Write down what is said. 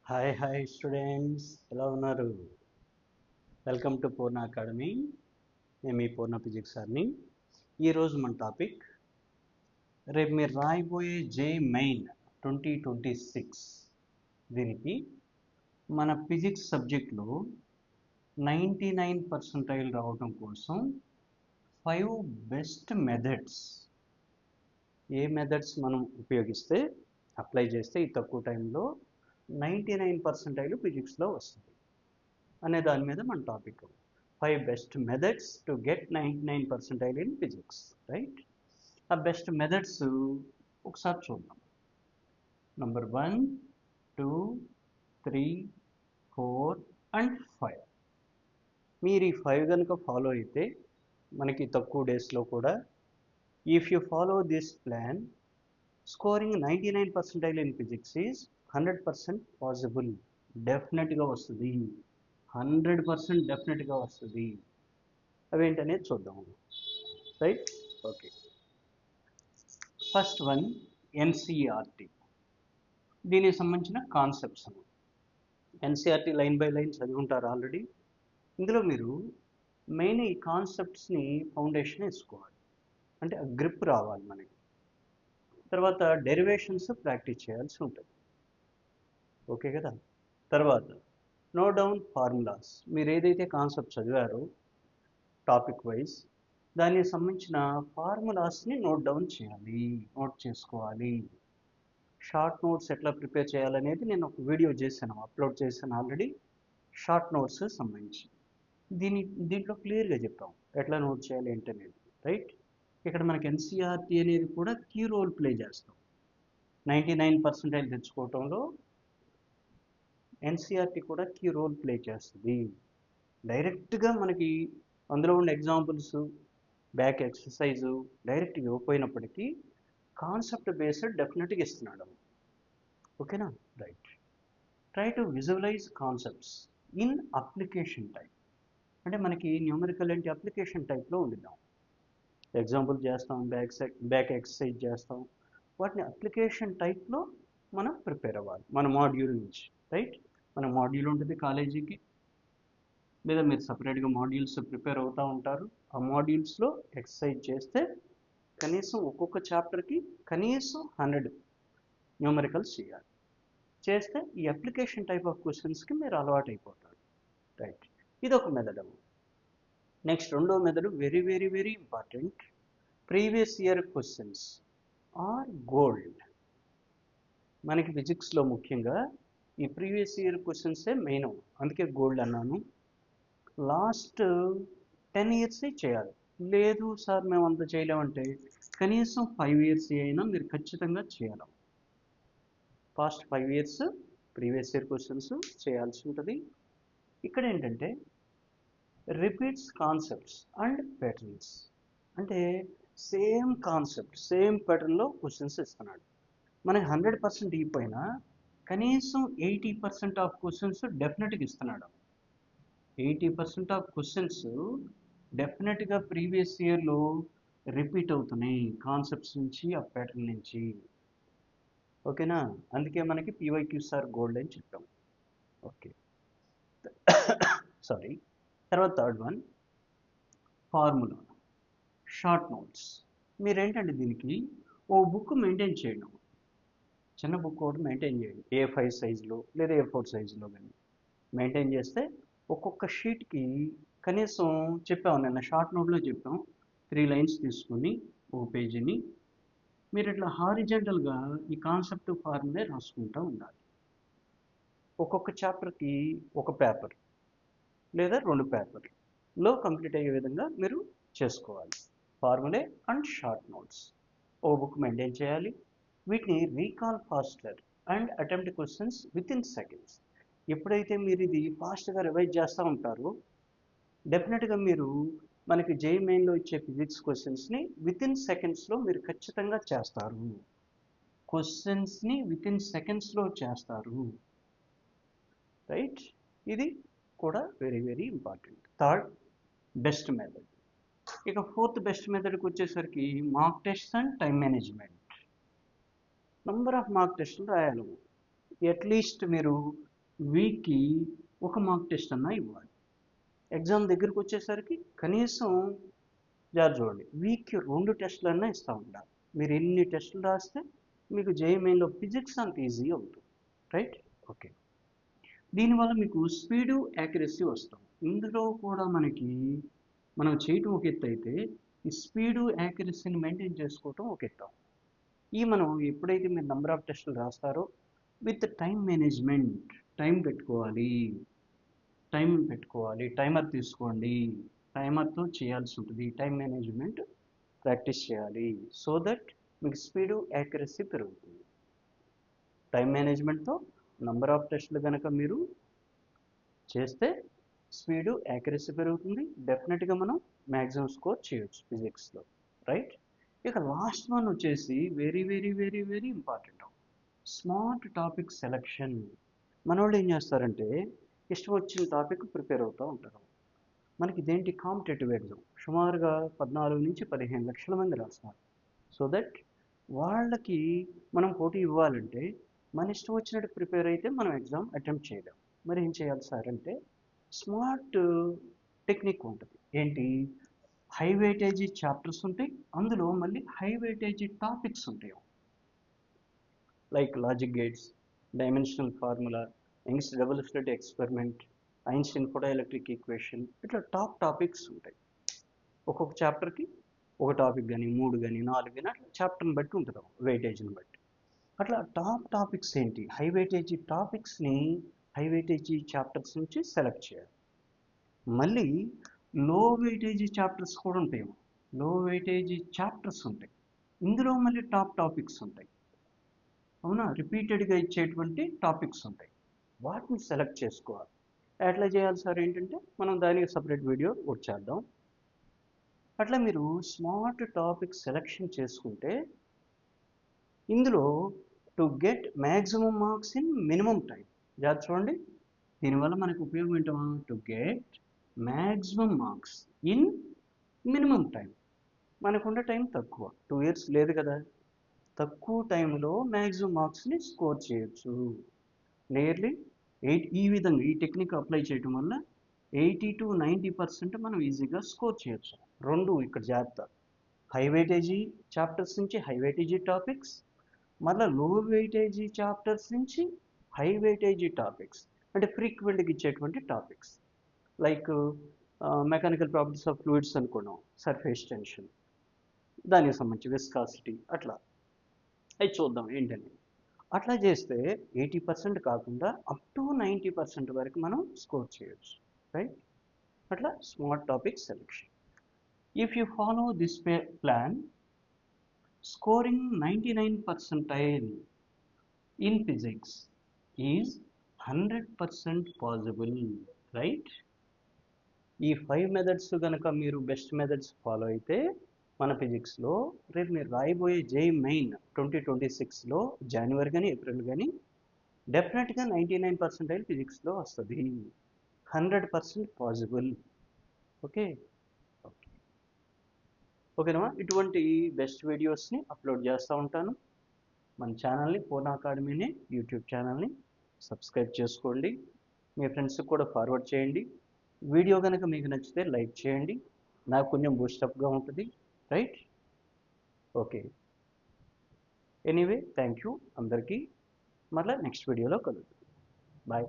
Hi students, ఎలా ఉన్నారు? Welcome to Purna academy. నేను మీ పూర్ణ ఫిజిక్స్ సార్ని. ఈరోజు మన టాపిక్, రేపు మీరు రాయబోయే జే మెయిన్ 2026 దీనికి మన ఫిజిక్స్ సబ్జెక్ట్లో 99% రావడం కోసం 5 బెస్ట్ మెథడ్స్, ఏ మెథడ్స్ మనం ఉపయోగిస్తే అప్లై చేస్తే ఈ తక్కువ టైంలో 99% ఫిజిక్స్లో వస్తుంది అనే దాని మీద మన topic. 5 best methods to get 99% in physics, right? ఆ బెస్ట్ మెథడ్స్ ఒకసారి చూద్దాం. Number 1, 2, 3, 4 and 5. మీరు ఈ 5 కనుక ఫాలో అయితే మనకి తక్కువ డేస్లో కూడా, if you follow this plan, scoring 99% in physics is 100% possible. డెఫినెట్గా వస్తుంది, 100% డెఫినెట్గా వస్తుంది. అవేంటనేది చూద్దాము, right? Okay, first one NCERT. దీనికి సంబంధించిన concepts. NCERT line by line చదువుకుంటారు ఆల్రెడీ. ఇందులో మీరు మెయిన్ ఈ కాన్సెప్ట్స్ని ఫౌండేషన్ వేసుకోవాలి, అంటే గ్రిప్ రావాలి మనకి. తర్వాత డెరివేషన్స్ ప్రాక్టీస్ చేయాల్సి ఉంటుంది, ఓకే కదా? తర్వాత నో డౌన్ ఫార్ములాస్. మీరు ఏదైతే కాన్సెప్ట్ చదివారో టాపిక్ వైజ్, దానికి సంబంధించిన ఫార్ములాస్ని నోట్ డౌన్ చేయాలి, నోట్ చేసుకోవాలి. షార్ట్ నోట్స్ ఎట్లా ప్రిపేర్ చేయాలనేది నేను ఒక వీడియో చేశాను, అప్లోడ్ చేశాను ఆల్రెడీ, షార్ట్ నోట్స్ సంబంధించి. దీంట్లో క్లియర్గా చెప్పాం ఎట్లా నోట్ చేయాలి ఏంటనేది, రైట్? ఇక్కడ మనకి ఎన్సిఆర్టీ అనేది కూడా కీ రోల్ ప్లే చేస్తాం 99% తెచ్చుకోవటంలో. ఎన్సిఆర్టీ కూడా కీ రోల్ ప్లే చేస్తుంది. డైరెక్ట్గా మనకి అందులో ఉన్న ఎగ్జాంపుల్స్, బ్యాక్ ఎక్సర్సైజు డైరెక్ట్గా ఇవ్వకపోయినప్పటికీ కాన్సెప్ట్ బేస్డ్ డెఫినెట్గా ఇస్తున్నాడు, ఓకేనా? Right. Try to visualize concepts in application type. అంటే మనకి న్యూమరికల్ ఏంటి అప్లికేషన్ టైప్లో ఉండిద్దాం. ఎగ్జాంపుల్ చేస్తాం, బ్యాక్ ఎక్సర్సైజ్ చేస్తాం, వాటిని అప్లికేషన్ టైప్లో మనం ప్రిపేర్ అవ్వాలి మన మాడ్యూల్ నుంచి, రైట్? మన మాడ్యూల్ ఉంటుంది కాలేజీకి, లేదా మీరు సపరేట్గా మాడ్యూల్స్ ప్రిపేర్ అవుతూ ఉంటారు. ఆ మాడ్యూల్స్లో ఎక్సర్సైజ్ చేస్తే కనీసం ఒక్కొక్క చాప్టర్కి కనీసం 100 న్యూమరికల్స్ చేయాలి. చేస్తే ఈ అప్లికేషన్ టైప్ ఆఫ్ క్వశ్చన్స్కి మీరు అలవాటు అయిపోతారు, రైట్? ఇది ఒక మెథడ్. నెక్స్ట్ రెండో method very very very important. Previous year questions are gold. మనకి ఫిజిక్స్లో ముఖ్యంగా ఈ ప్రీవియస్ ఇయర్ క్వశ్చన్సే మెయిన్, అందుకే గోల్డ్ అన్నాను. లాస్ట్ 10 years చేయాలి. లేదు సార్ మేము అంత చేయలేమంటే కనీసం 5 years అయినా మీరు ఖచ్చితంగా చేయాలి. Past 5 years previous year questions చేయాల్సి ఉంటుంది. ఇక్కడ ఏంటంటే రిపీట్స్ కాన్సెప్ట్స్ అండ్ ప్యాటర్న్స్, అంటే సేమ్ కాన్సెప్ట్ సేమ్ ప్యాటర్న్లో క్వశ్చన్స్ ఇస్తున్నాడు. మనకి 100% ఇవ్వకపోయినా కనీసం 80% ఆఫ్ క్వశ్చన్స్ డెఫినెట్గా ఇస్తున్నాడు. 80% ఆఫ్ క్వశ్చన్స్ డెఫినెట్గా ప్రీవియస్ ఇయర్లో రిపీట్ అవుతున్నాయి కాన్సెప్ట్స్ నుంచి, ఆ ప్యాటర్న్ నుంచి, ఓకేనా? అందుకే మనకి PYQSR గోల్డ్ అని చెప్పాం, ఓకే. సారీ. తర్వాత third one formula short notes. మీరేంటంటే దీనికి ఓ బుక్ మెయింటైన్ చేయడం, చిన్న బుక్ ఒకటి మెయింటైన్ చేయండి, A5 సైజులో లేదా A4 సైజులో కానీ మెయింటైన్ చేస్తే ఒక్కొక్క షీట్కి కనీసం చెప్పాము, నిన్న షార్ట్ నోట్లో చెప్పాం, 3 lines తీసుకుని ఒక పేజీని మీరు ఇట్లా హారిజెంటల్గా ఈ కాన్సెప్ట్ ఫార్ములే రాసుకుంటూ ఉండాలి. ఒక్కొక్క చాప్టర్కి ఒక పేపర్ లేదా 2 పేపర్లో కంప్లీట్ అయ్యే విధంగా మీరు చేసుకోవాలి. ఫార్ములే అండ్ షార్ట్ నోట్స్ ఓ బుక్ మెయింటైన్ చేయాలి. వీటిని recall faster and attempt questions within seconds. ఎప్పుడైతే మీరు ఇది ఫాస్ట్గా రివైజ్ చేస్తూ ఉంటారో డెఫినెట్గా మీరు మనకి జేఈ మెయిన్లో ఇచ్చే ఫిజిక్స్ క్వశ్చన్స్ని విత్ ఇన్ సెకండ్స్లో మీరు ఖచ్చితంగా చేస్తారు. క్వశ్చన్స్ని విత్ ఇన్ సెకండ్స్లో చేస్తారు, రైట్? ఇది కూడా very very important. Third best method. ఇక ఫోర్త్ బెస్ట్ మెథడ్కి వచ్చేసరికి mark test and time management. Number of mark టెస్టులు రాయాలి. అట్లీస్ట్ మీరు వీక్కి ఒక మార్క్ టెస్ట్ అన్నా ఇవ్వాలి. ఎగ్జామ్ దగ్గరికి వచ్చేసరికి కనీసం చూడండి వీక్కి 2 టెస్టులన్నా ఇస్తూ ఉండాలి. మీరు ఎన్ని టెస్టులు రాస్తే మీకు జేఈఈ మెయిన్లో ఫిజిక్స్ అంత ఈజీగా ఉంటుంది. రైట్? ఓకే. దీనివల్ల మీకు స్పీడు యాక్యురసీ వస్తాం. ఇందులో కూడా మనం చేయటం ఒక ఎత్తు అయితే ఈ స్పీడు యాక్యురసీని మెయింటైన్ చేసుకోవటం ఒక ఎత్తు. మనం ఎప్పుడైతే మీరు నెంబర్ ఆఫ్ టెస్టులు రాస్తారో విత్ టైం మేనేజ్మెంట్, టైం పెట్టుకోవాలి, టైమర్ తీసుకోండి, టైమర్తో చేయాల్సి ఉంటుంది. టైం మేనేజ్మెంట్ ప్రాక్టీస్ చేయాలి. సో దట్ మీకు స్పీడు యాక్యురసీ పెరుగుతుంది. టైం మేనేజ్మెంట్తో నంబర్ ఆఫ్ టెస్టులు కనుక మీరు చేస్తే స్పీడు యాక్యురసీ పెరుగుతుంది. డెఫినెట్గా మనం మ్యాక్సిమం స్కోర్ చేయొచ్చు ఫిజిక్స్లో. రైట్? ఇక లాస్ట్ వన్ వచ్చేసి very very very very important, smart topic selection. మన వాళ్ళు ఏం చేస్తారంటే ఇష్టం వచ్చిన టాపిక్ ప్రిపేర్ అవుతూ ఉంటారు. మనకి ఇదేంటి కాంపిటేటివ్ ఎగ్జామ్ సుమారుగా 14 నుంచి 15 లక్షల మంది రాస్తారు. సో దట్ వాళ్ళకి మనం పోటీ ఇవ్వాలంటే మన ఇష్టం వచ్చినట్టు ప్రిపేర్ అయితే మనం ఎగ్జామ్ అటెంప్ట్ చేయలేం. మరి ఏం చేయాలి సార్ అంటే స్మార్ట్ టెక్నిక్ ఉంటుంది. ఏంటి? హై వెయిటేజీ చాప్టర్స్ ఉంటాయి, అందులో మళ్ళీ హై వెయిటేజీ టాపిక్స్ ఉంటాయి. Like logic gates, dimensional formula, Young's double slit experiment, Einstein photoelectric equation, ఇట్లా టాప్ టాపిక్స్ ఉంటాయి. ఒక్కొక్క చాప్టర్కి ఒక టాపిక్ కానీ 3 కానీ 4 కానీ అట్లా చాప్టర్ని బట్టి ఉంటుంది, వెయిటేజ్ని బట్టి. అట్లా టాప్ టాపిక్స్ ఏంటి? హై వెయిటేజీ టాపిక్స్ని హై వెయిటేజీ చాప్టర్స్ నుంచి సెలెక్ట్ చేయాలి. మళ్ళీ లో వెయిటేజీ చాప్టర్స్ కూడా ఉంటాయి. లో వెయిటేజీ చాప్టర్స్ ఉంటాయి, ఇందులో మళ్ళీ టాప్ టాపిక్స్ ఉంటాయి. అవునా? రిపీటెడ్గా ఇచ్చేటువంటి టాపిక్స్ ఉంటాయి, వాటిని సెలెక్ట్ చేసుకోవాలి. ఎట్లా చేయాలి సార్ ఏంటంటే మనం దానికి సపరేట్ వీడియో వచ్చేద్దాం. అట్లా మీరు స్మార్ట్ టాపిక్ సెలెక్షన్ చేసుకుంటే ఇందులో to get maximum marks in minimum time. జాగ్రత్త చూడండి, దీనివల్ల మనకు ఉపయోగం ఏంటమా? To get maximum marks in minimum time. మనకున్న టైం తక్కువ, 2 years లేదు కదా, తక్కువ టైంలో మ్యాక్సిమం మార్క్స్ని స్కోర్ చేయొచ్చు. నియర్లీ 8. ఈ విధంగా ఈ టెక్నిక్ అప్లై చేయడం వల్ల 80 to 90% మనం ఈజీగా స్కోర్ చేయొచ్చు. 2 ఇక్కడ జాగ్రత్త, హై వెయిటేజీ చాప్టర్స్ నుంచి హై వెయిటేజీ టాపిక్స్, మళ్ళీ లో వెయిటేజీ చాప్టర్స్ నుంచి హై వెయిటేజీ టాపిక్స్, అంటే ఫ్రీక్వెంట్గా ఇచ్చేటువంటి topics. Like mechanical properties of fluids అనుకున్నాం, సర్ఫేస్ టెన్షన్, దానికి సంబంధించి విస్కాసిటీ, అట్లా అవి చూద్దాం ఏంటని. అట్లా చేస్తే 80% కాకుండా అప్ టు 90% వరకు మనం స్కోర్ చేయొచ్చు. రైట్? అట్లా smart topic selection. If you follow this plan, scoring 99 percentile in physics is 100% possible. Right? ఈ 5 మెథడ్స్ కనుక మీరు బెస్ట్ మెథడ్స్ ఫాలో అయితే మన ఫిజిక్స్లో రేపు మీరు రాయబోయే జేఈఈ మెయిన్ 2026లో జనవరి కానీ ఏప్రిల్ కానీ డెఫినెట్గా 99% ఫిజిక్స్లో వస్తుంది. 100% పాసిబుల్. ఓకే ఓకేనా? ఇటువంటి బెస్ట్ వీడియోస్ని అప్లోడ్ చేస్తూ ఉంటాను. మన ఛానల్ని, పూర్ణ అకాడమీని యూట్యూబ్ ఛానల్ని సబ్స్క్రైబ్ చేసుకోండి, మీ ఫ్రెండ్స్కి కూడా ఫార్వర్డ్ చేయండి. వీడియో కనుక మీకు నచ్చితే లైక్ చేయండి, నాకు కొంచెం బూస్టప్గా ఉంటుంది. Right? Okay. Anyway thank you అందరికీ. మళ్ళీ నెక్స్ట్ వీడియోలో కలుద్దాం. బాయ్.